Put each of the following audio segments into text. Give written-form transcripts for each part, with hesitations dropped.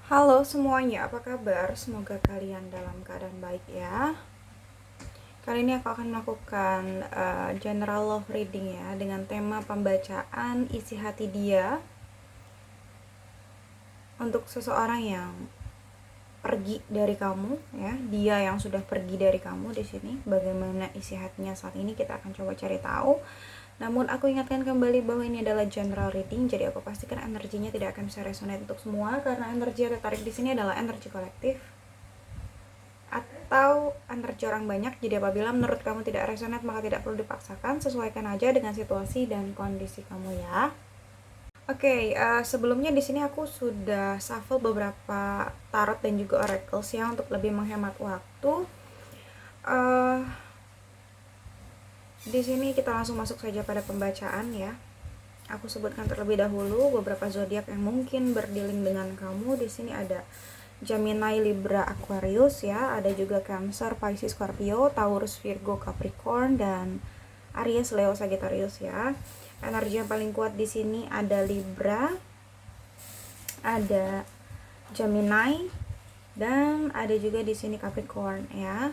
Halo semuanya, apa kabar? Semoga kalian dalam keadaan baik ya. Kali ini aku akan melakukan general love reading ya, dengan tema pembacaan isi hati dia untuk seseorang yang pergi dari kamu ya, dia yang sudah pergi dari kamu di sini. Bagaimana isi hatinya saat ini kita akan coba cari tahu. Namun aku ingatkan kembali bahwa ini adalah general reading, jadi aku pastikan energinya tidak akan bisa resonate untuk semua karena energi yang tertarik di sini adalah energi kolektif atau energi orang banyak. Jadi apabila menurut kamu tidak resonate maka tidak perlu dipaksakan, sesuaikan aja dengan situasi dan kondisi kamu ya. Oke, sebelumnya di sini aku sudah shuffle beberapa tarot dan juga oracles ya untuk lebih menghemat waktu. Uh, di sini kita langsung masuk saja pada pembacaan ya. Aku sebutkan terlebih dahulu beberapa zodiak yang mungkin berdealing dengan kamu. Di sini ada Gemini, Libra, Aquarius ya, ada juga Cancer, Pisces, Scorpio, Taurus, Virgo, Capricorn, dan Aries, Leo, Sagittarius ya. Energi yang paling kuat di sini ada Libra, ada Gemini, dan ada juga di sini Capricorn ya.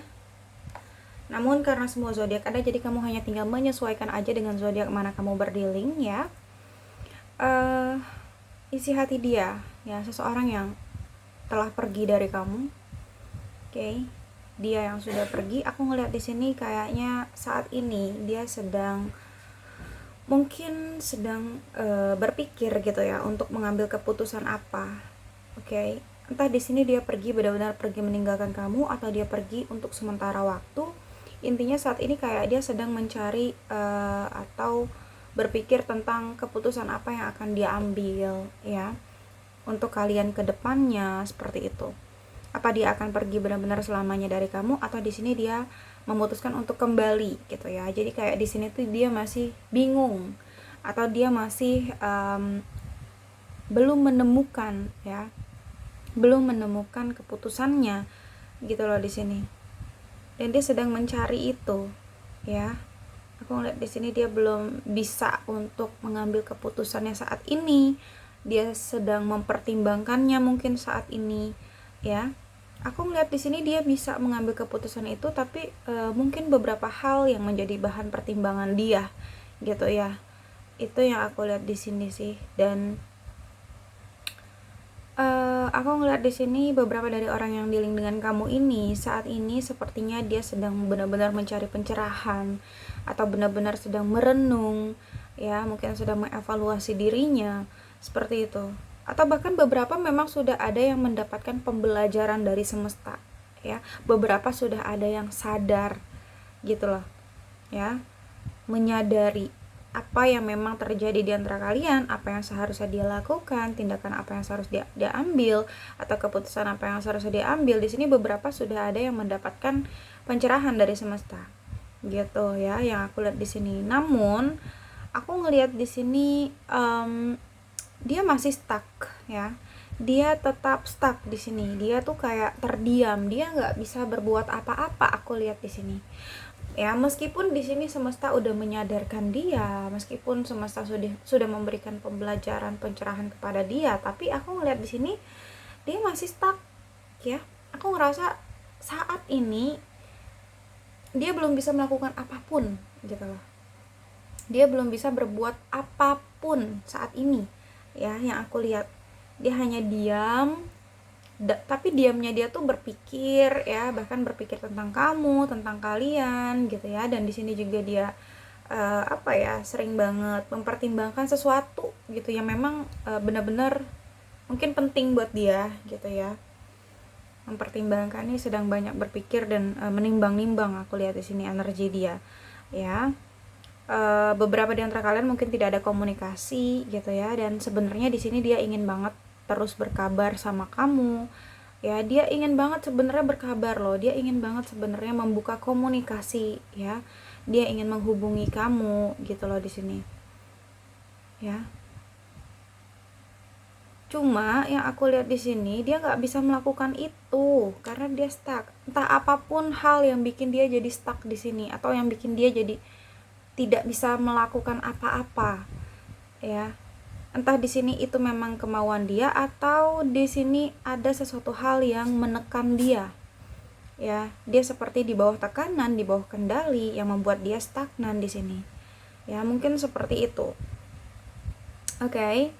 Namun karena semua zodiak ada, jadi kamu hanya tinggal menyesuaikan aja dengan zodiak mana kamu berdealing ya. Isi hati dia ya, seseorang yang telah pergi dari kamu. Oke. Dia yang sudah pergi, aku ngeliat di sini kayaknya saat ini dia mungkin sedang berpikir gitu ya untuk mengambil keputusan apa. Oke. Entah di sini dia pergi benar-benar pergi meninggalkan kamu atau dia pergi untuk sementara waktu. Intinya saat ini kayak dia sedang mencari atau berpikir tentang keputusan apa yang akan dia ambil ya untuk kalian ke depannya, seperti itu. Apa dia akan pergi benar-benar selamanya dari kamu atau di sini dia memutuskan untuk kembali gitu ya. Jadi kayak di sini tuh dia masih bingung atau dia masih belum menemukan ya, belum menemukan keputusannya gitu loh di sini. Dan dia sedang mencari itu ya. Aku ngeliat di sini dia belum bisa untuk mengambil keputusannya saat ini. Dia sedang mempertimbangkannya mungkin saat ini ya. Aku ngeliat di sini dia bisa mengambil keputusan itu, tapi mungkin beberapa hal yang menjadi bahan pertimbangan dia gitu ya. Itu yang aku lihat di sini sih. Dan aku ngeliat di sini beberapa dari orang yang dealing dengan kamu ini saat ini sepertinya dia sedang benar-benar mencari pencerahan atau benar-benar sedang merenung ya, mungkin sedang mengevaluasi dirinya seperti itu. Atau bahkan beberapa memang sudah ada yang mendapatkan pembelajaran dari semesta ya, beberapa sudah ada yang sadar gitu loh ya, menyadari apa yang memang terjadi di antara kalian, apa yang seharusnya dia lakukan, tindakan apa yang seharusnya dia ambil, atau keputusan apa yang seharusnya dia ambil. Di sini beberapa sudah ada yang mendapatkan pencerahan dari semesta, gitu ya, yang aku lihat di sini. Namun aku ngelihat di sini dia masih stuck ya. Dia tetap stuck di sini. Dia tuh kayak terdiam. Dia nggak bisa berbuat apa-apa. Aku lihat di sini ya, meskipun di sini semesta udah menyadarkan dia, meskipun semesta sudah memberikan pembelajaran pencerahan kepada dia, tapi aku ngeliat di sini dia masih stuck ya. Aku ngerasa saat ini dia belum bisa melakukan apapun gitu loh. Dia belum bisa berbuat apapun saat ini ya, yang aku lihat. Dia hanya diam, tapi diamnya dia tuh berpikir ya, bahkan berpikir tentang kamu, tentang kalian gitu ya. Dan di sini juga dia sering banget mempertimbangkan sesuatu gitu yang memang benar-benar mungkin penting buat dia gitu ya. Mempertimbangkan ini, sedang banyak berpikir dan menimbang-nimbang. Aku lihat di sini energi dia ya. Beberapa di antara kalian mungkin tidak ada komunikasi gitu ya, dan sebenarnya di sini dia ingin banget terus berkabar sama kamu ya. Dia ingin banget sebenarnya berkabar loh, dia ingin banget sebenarnya membuka komunikasi ya. Dia ingin menghubungi kamu gitu loh di sini ya. Cuma yang aku lihat di sini dia nggak bisa melakukan itu karena dia stuck. Entah apapun hal yang bikin dia jadi stuck di sini atau yang bikin dia jadi tidak bisa melakukan apa-apa ya. Entah di sini itu memang kemauan dia atau di sini ada sesuatu hal yang menekan dia. Ya, dia seperti di bawah tekanan, di bawah kendali yang membuat dia stagnan di sini. Ya, mungkin seperti itu. Oke.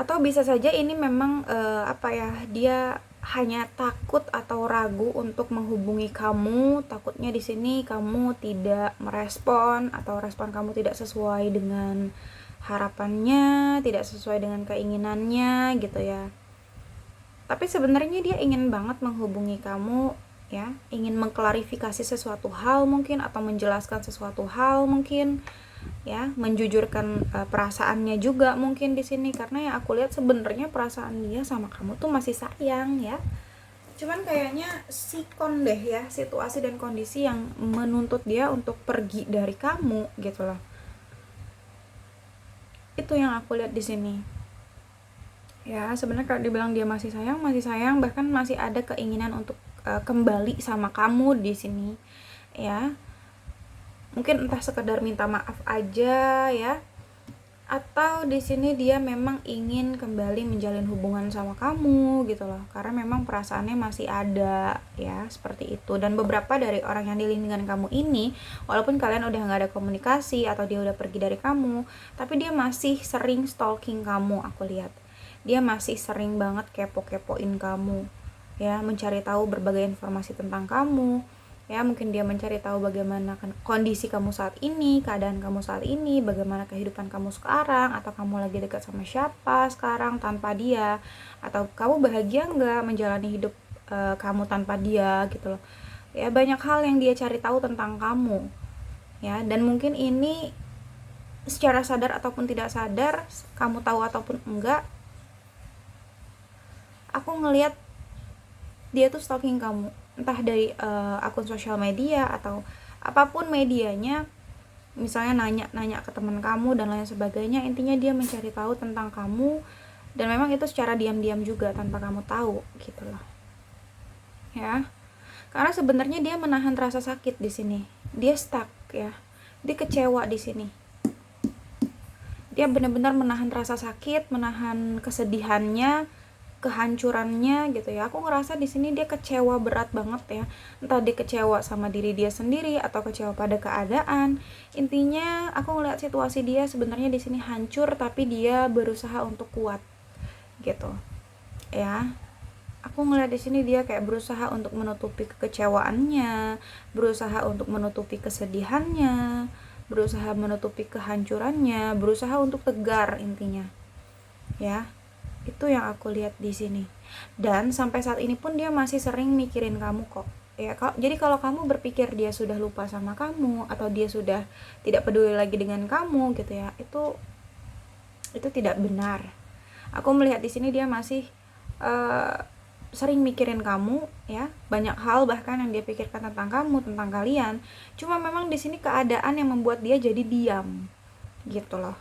Atau bisa saja ini memang dia hanya takut atau ragu untuk menghubungi kamu, takutnya di sini kamu tidak merespon atau respon kamu tidak sesuai dengan harapannya, tidak sesuai dengan keinginannya gitu ya. Tapi sebenarnya dia ingin banget menghubungi kamu ya, ingin mengklarifikasi sesuatu hal mungkin atau menjelaskan sesuatu hal mungkin ya, menjujurkan perasaannya juga mungkin di sini, karena yang aku lihat sebenarnya perasaan dia sama kamu tuh masih sayang ya. Cuman kayaknya sikon deh ya, situasi dan kondisi yang menuntut dia untuk pergi dari kamu gitu loh. Itu yang aku lihat di sini. Ya, sebenarnya kalau dibilang dia masih sayang, bahkan masih ada keinginan untuk kembali sama kamu di sini. Ya. Mungkin entah sekedar minta maaf aja ya, atau di sini dia memang ingin kembali menjalin hubungan sama kamu gitu loh, karena memang perasaannya masih ada ya, seperti itu. Dan beberapa dari orang yang dealing dengan kamu ini, walaupun kalian udah nggak ada komunikasi atau dia udah pergi dari kamu, tapi dia masih sering stalking kamu. Aku lihat dia masih sering banget kepo-kepoin kamu ya, mencari tahu berbagai informasi tentang kamu ya. Mungkin dia mencari tahu bagaimana kondisi kamu saat ini, keadaan kamu saat ini, bagaimana kehidupan kamu sekarang, atau kamu lagi dekat sama siapa sekarang tanpa dia, atau kamu bahagia nggak menjalani hidup kamu tanpa dia gitu loh ya. Banyak hal yang dia cari tahu tentang kamu ya, dan mungkin ini secara sadar ataupun tidak sadar, kamu tahu ataupun enggak, aku ngelihat dia tuh stalking kamu, entah dari akun sosial media atau apapun medianya, misalnya nanya-nanya ke teman kamu dan lain sebagainya. Intinya dia mencari tahu tentang kamu, dan memang itu secara diam-diam juga tanpa kamu tahu gitu loh ya. Karena sebenarnya dia menahan rasa sakit di sini, dia stuck ya, dia kecewa di sini, dia benar-benar menahan rasa sakit, menahan kesedihannya, kehancurannya gitu ya. Aku ngerasa di sini dia kecewa berat banget ya. Entah dia kecewa sama diri dia sendiri atau kecewa pada keadaan. Intinya aku ngeliat situasi dia sebenarnya di sini hancur, tapi dia berusaha untuk kuat gitu. Ya. Aku ngeliat di sini dia kayak berusaha untuk menutupi kekecewaannya, berusaha untuk menutupi kesedihannya, berusaha menutupi kehancurannya, berusaha untuk tegar intinya. Ya. Itu yang aku lihat di sini. Dan sampai saat ini pun dia masih sering mikirin kamu kok ya. Jadi kalau kamu berpikir dia sudah lupa sama kamu atau dia sudah tidak peduli lagi dengan kamu gitu ya, itu tidak benar. Aku melihat di sini dia masih sering mikirin kamu ya, banyak hal bahkan yang dia pikirkan tentang kamu, tentang kalian. Cuma memang di sini keadaan yang membuat dia jadi diam gitu loh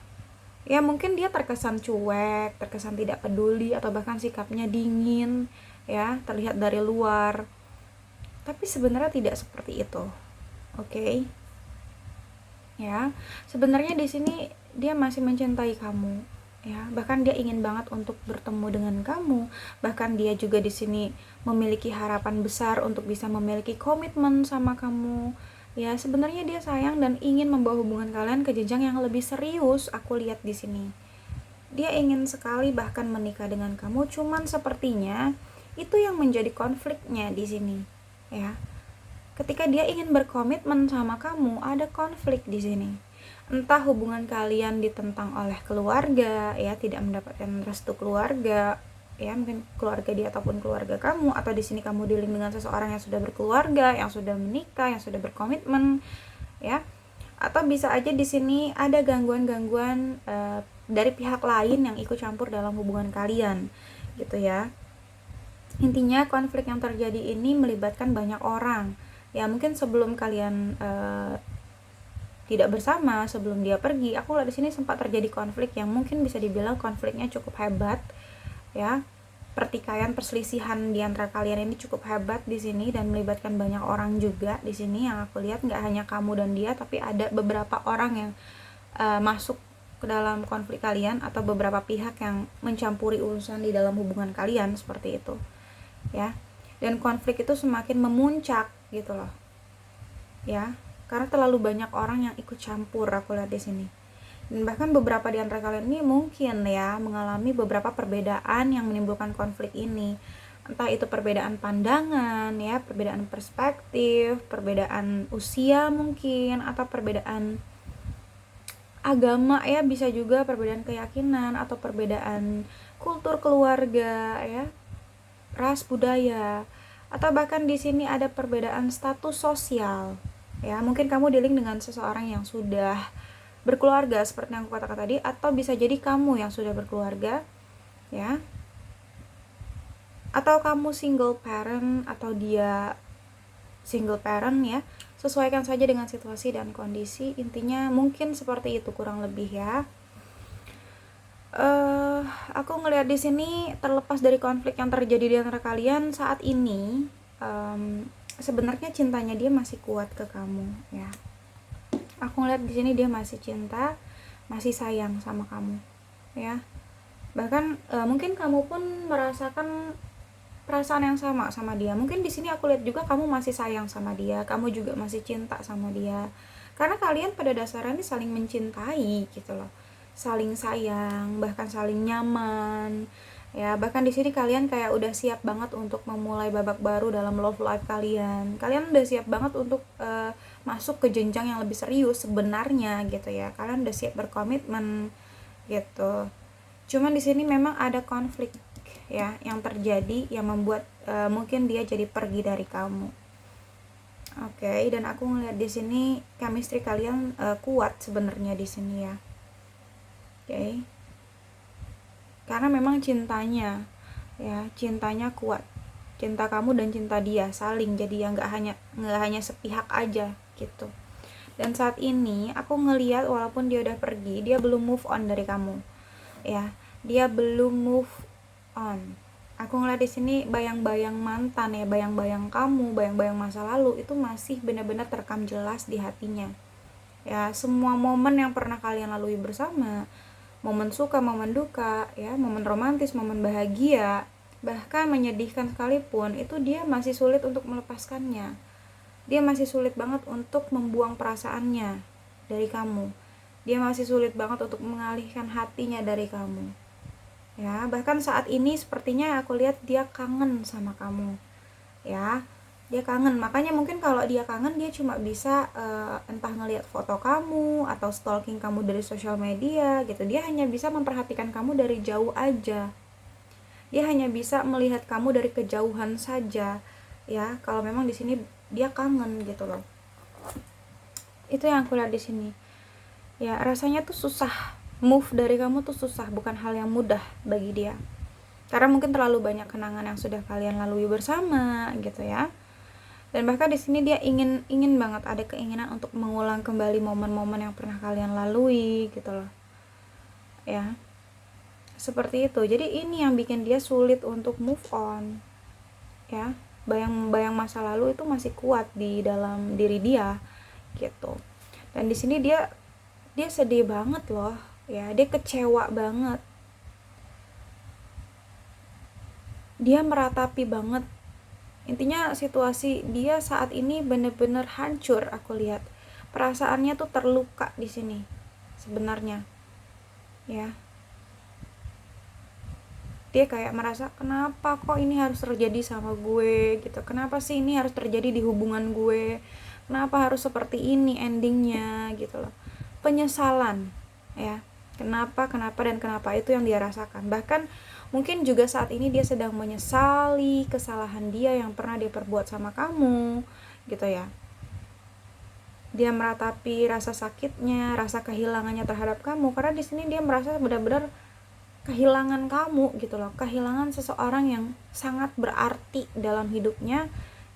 ya. Mungkin dia terkesan cuek, terkesan tidak peduli, atau bahkan sikapnya dingin ya, terlihat dari luar, tapi sebenarnya tidak seperti itu. Oke. Ya, sebenarnya di sini dia masih mencintai kamu ya, bahkan dia ingin banget untuk bertemu dengan kamu. Bahkan dia juga di sini memiliki harapan besar untuk bisa memiliki komitmen sama kamu ya. Sebenarnya dia sayang dan ingin membawa hubungan kalian ke jenjang yang lebih serius. Aku lihat di sini dia ingin sekali bahkan menikah dengan kamu. Cuman sepertinya itu yang menjadi konfliknya di sini ya. Ketika dia ingin berkomitmen sama kamu, ada konflik di sini. Entah hubungan kalian ditentang oleh keluarga ya, tidak mendapatkan restu keluarga ya, mungkin keluarga dia ataupun keluarga kamu, atau di sini kamu dealing dengan seseorang yang sudah berkeluarga, yang sudah menikah, yang sudah berkomitmen ya. Atau bisa aja di sini ada gangguan-gangguan dari pihak lain yang ikut campur dalam hubungan kalian gitu ya. Intinya konflik yang terjadi ini melibatkan banyak orang ya. Mungkin sebelum kalian tidak bersama, sebelum dia pergi, aku lihat di sini sempat terjadi konflik yang mungkin bisa dibilang konfliknya cukup hebat ya. Pertikaian, perselisihan di antara kalian ini cukup hebat di sini dan melibatkan banyak orang juga di sini. Yang aku lihat nggak hanya kamu dan dia, tapi ada beberapa orang yang masuk ke dalam konflik kalian atau beberapa pihak yang mencampuri urusan di dalam hubungan kalian seperti itu ya. Dan konflik itu semakin memuncak gitu loh ya, karena terlalu banyak orang yang ikut campur aku lihat di sini. Dan bahkan beberapa di antara kalian ini mungkin ya mengalami beberapa perbedaan yang menimbulkan konflik ini, entah itu perbedaan pandangan ya, perbedaan perspektif, perbedaan usia mungkin, atau perbedaan agama ya, bisa juga perbedaan keyakinan atau perbedaan kultur keluarga ya, ras, budaya, atau bahkan di sini ada perbedaan status sosial ya. Mungkin kamu dealing dengan seseorang yang sudah berkeluarga seperti yang aku katakan tadi, atau bisa jadi kamu yang sudah berkeluarga ya, atau kamu single parent atau dia single parent ya. Sesuaikan saja dengan situasi dan kondisi, intinya mungkin seperti itu kurang lebih ya. Aku ngelihat di sini terlepas dari konflik yang terjadi di antara kalian saat ini, sebenarnya cintanya dia masih kuat ke kamu ya. Aku ngelihat di sini dia masih cinta, masih sayang sama kamu ya. Bahkan mungkin kamu pun merasakan perasaan yang sama sama dia. Mungkin di sini aku lihat juga kamu masih sayang sama dia, kamu juga masih cinta sama dia. Karena kalian pada dasarnya ini saling mencintai gitu loh. Saling sayang, bahkan saling nyaman. Ya, bahkan di sini kalian kayak udah siap banget untuk memulai babak baru dalam love life kalian. Kalian udah siap banget untuk masuk ke jenjang yang lebih serius sebenarnya gitu ya. Kalian udah siap berkomitmen gitu. Cuman di sini memang ada konflik ya yang terjadi yang membuat mungkin dia jadi pergi dari kamu. Oke, dan aku ngeliat di sini chemistry kalian kuat sebenarnya di sini ya. Oke. Karena memang cintanya ya, cintanya kuat. Cinta kamu dan cinta dia saling, jadi yang nggak hanya sepihak aja gitu. Dan saat ini aku ngeliat walaupun dia udah pergi, dia belum move on dari kamu ya. Dia belum move on. Aku ngeliat di sini bayang-bayang mantan ya, bayang-bayang kamu, bayang-bayang masa lalu itu masih benar-benar terekam jelas di hatinya ya. Semua momen yang pernah kalian lalui bersama, momen suka, momen duka ya, momen romantis, momen bahagia, bahkan menyedihkan sekalipun, itu dia masih sulit untuk melepaskannya. Dia masih sulit banget untuk membuang perasaannya dari kamu. Dia masih sulit banget untuk mengalihkan hatinya dari kamu ya. Bahkan saat ini sepertinya aku lihat dia kangen sama kamu ya. Dia kangen, makanya mungkin kalau dia kangen dia cuma bisa entah ngelihat foto kamu atau stalking kamu dari sosial media gitu. Dia hanya bisa memperhatikan kamu dari jauh aja. Dia hanya bisa melihat kamu dari kejauhan saja ya. Kalau memang di sini dia kangen gitu loh. Itu yang aku lihat di sini. Ya, rasanya tuh susah. Move dari kamu tuh susah, bukan hal yang mudah bagi dia. Karena mungkin terlalu banyak kenangan yang sudah kalian lalui bersama gitu ya. Dan bahkan di sini dia ingin banget, ada keinginan untuk mengulang kembali momen-momen yang pernah kalian lalui gitu loh. Ya. Seperti itu. Jadi ini yang bikin dia sulit untuk move on. Ya. Bayang-bayang masa lalu itu masih kuat di dalam diri dia gitu. Dan di sini dia sedih banget loh. Ya, dia kecewa banget. Dia meratapi banget. Intinya situasi dia saat ini bener-bener hancur aku lihat. Perasaannya tuh terluka di sini sebenarnya. Ya. Dia kayak merasa kenapa kok ini harus terjadi sama gue gitu. Kenapa sih ini harus terjadi di hubungan gue? Kenapa harus seperti ini endingnya gitu loh. Penyesalan ya. Kenapa itu yang dia rasakan. Bahkan mungkin juga saat ini dia sedang menyesali kesalahan dia yang pernah dia perbuat sama kamu gitu ya. Dia meratapi rasa sakitnya, rasa kehilangannya terhadap kamu, karena di sini dia merasa benar-benar kehilangan kamu gitu loh. Kehilangan seseorang yang sangat berarti dalam hidupnya,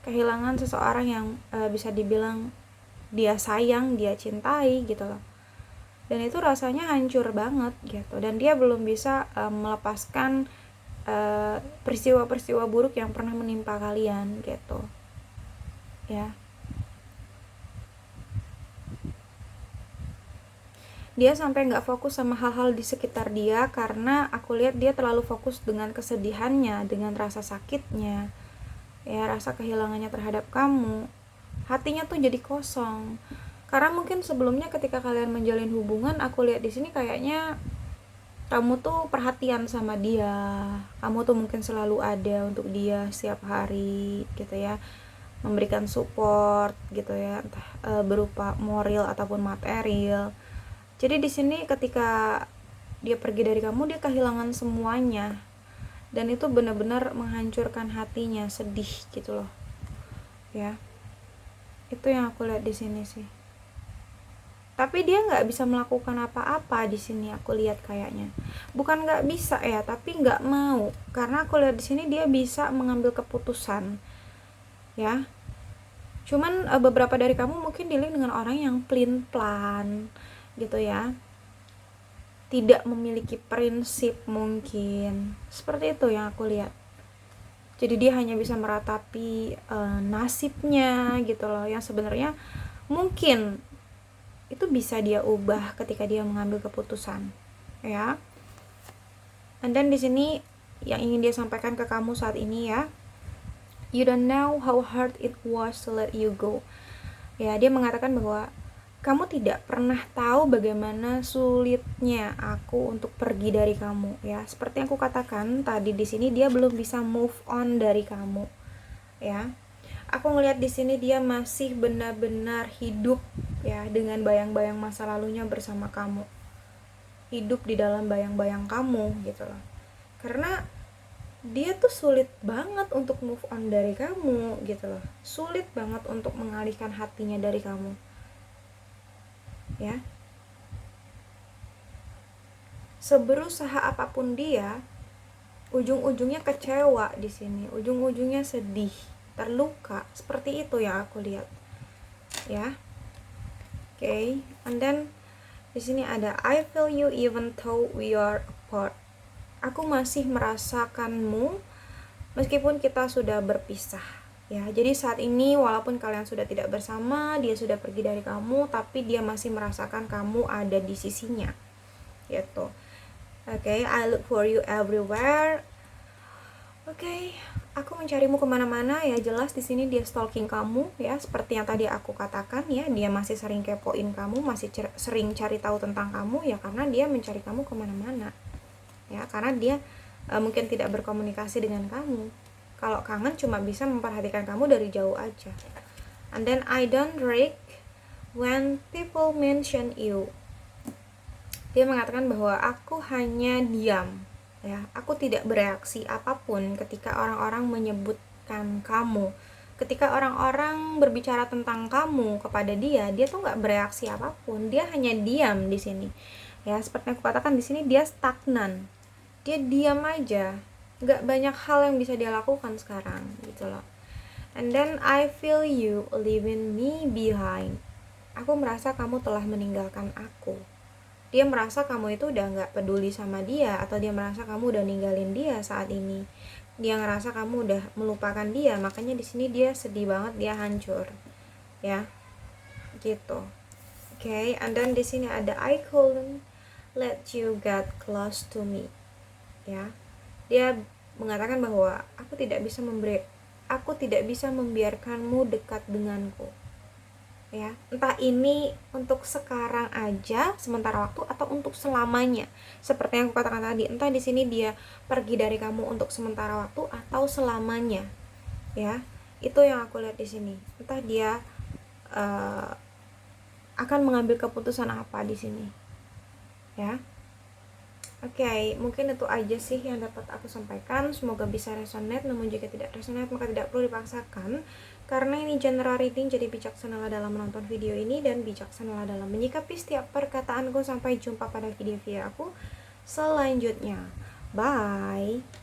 kehilangan seseorang yang bisa dibilang dia sayang, dia cintai gitu loh. Dan itu rasanya hancur banget gitu. Dan dia belum bisa melepaskan peristiwa-peristiwa buruk yang pernah menimpa kalian gitu ya. Dia sampai nggak fokus sama hal-hal di sekitar dia karena aku lihat dia terlalu fokus dengan kesedihannya, dengan rasa sakitnya, ya rasa kehilangannya terhadap kamu. Hatinya tuh jadi kosong. Karena mungkin sebelumnya ketika kalian menjalin hubungan, aku lihat di sini kayaknya kamu tuh perhatian sama dia. Kamu tuh mungkin selalu ada untuk dia setiap hari gitu ya. Memberikan support gitu ya, entah berupa moral ataupun material. Jadi di sini ketika dia pergi dari kamu, dia kehilangan semuanya. Dan itu benar-benar menghancurkan hatinya, sedih gitu loh. Ya. Itu yang aku lihat di sini sih. Tapi dia nggak bisa melakukan apa-apa di sini, aku lihat kayaknya. Bukan nggak bisa ya, tapi nggak mau. Karena aku lihat di sini dia bisa mengambil keputusan. Ya. Cuman beberapa dari kamu mungkin dealing dengan orang yang pelin-pelan gitu ya, tidak memiliki prinsip mungkin, seperti itu yang aku lihat. Jadi dia hanya bisa meratapi nasibnya gitu loh, yang sebenarnya mungkin itu bisa dia ubah ketika dia mengambil keputusan, ya. And then di sini yang ingin dia sampaikan ke kamu saat ini ya, you don't know how hard it was to let you go. Ya, dia mengatakan bahwa kamu tidak pernah tahu bagaimana sulitnya aku untuk pergi dari kamu, ya. Seperti yang aku katakan tadi di sini, dia belum bisa move on dari kamu, ya. Aku ngelihat di sini dia masih benar-benar hidup ya dengan bayang-bayang masa lalunya bersama kamu. Hidup di dalam bayang-bayang kamu gitu loh. Karena dia tuh sulit banget untuk move on dari kamu gitu loh. Sulit banget untuk mengalihkan hatinya dari kamu. Ya, seberusaha apapun dia, ujung-ujungnya kecewa di sini, ujung-ujungnya sedih, terluka, seperti itu yang aku lihat, ya. Okay, and then di sini ada I feel you even though we are apart. Aku masih merasakanmu meskipun kita sudah berpisah. Ya, jadi saat ini walaupun kalian sudah tidak bersama, dia sudah pergi dari kamu, tapi dia masih merasakan kamu ada di sisinya. Gitu. Okay, I look for you everywhere. Okay, aku mencarimu kemana-mana ya. Jelas di sini dia stalking kamu ya, seperti yang tadi aku katakan ya. Dia masih sering kepoin kamu, masih sering cari tahu tentang kamu ya, karena dia mencari kamu kemana-mana. Ya, karena dia mungkin tidak berkomunikasi dengan kamu. Kalau kangen cuma bisa memperhatikan kamu dari jauh aja. And then I don't react when people mention you. Dia mengatakan bahwa aku hanya diam, ya. Aku tidak bereaksi apapun ketika orang-orang menyebutkan kamu. Ketika orang-orang berbicara tentang kamu kepada dia tuh nggak bereaksi apapun. Dia hanya diam di sini. Ya, seperti yang aku katakan di sini dia stagnan. Dia diam aja. Nggak banyak hal yang bisa dia lakukan sekarang gitu loh. And then I feel you leaving me behind. Aku merasa kamu telah meninggalkan aku. Dia merasa kamu itu udah nggak peduli sama dia, atau dia merasa kamu udah ninggalin dia saat ini. Dia ngerasa kamu udah melupakan dia, makanya di sini dia sedih banget, dia hancur, ya, gitu. Okay, and then di sini ada I couldn't let you get close to me, ya. Dia mengatakan bahwa aku tidak bisa membiarkanmu dekat denganku. Ya, entah ini untuk sekarang aja sementara waktu atau untuk selamanya. Seperti yang aku katakan tadi, entah di sini dia pergi dari kamu untuk sementara waktu atau selamanya. Ya, itu yang aku lihat di sini. Entah dia akan mengambil keputusan apa di sini. Ya. Oke, mungkin itu aja sih yang dapat aku sampaikan. Semoga bisa resonate, namun jika tidak resonate maka tidak perlu dipaksakan. Karena ini general reading, jadi bijaksanalah dalam menonton video ini dan bijaksanalah dalam menyikapi setiap perkataanku. Sampai jumpa pada video-video aku selanjutnya. Bye!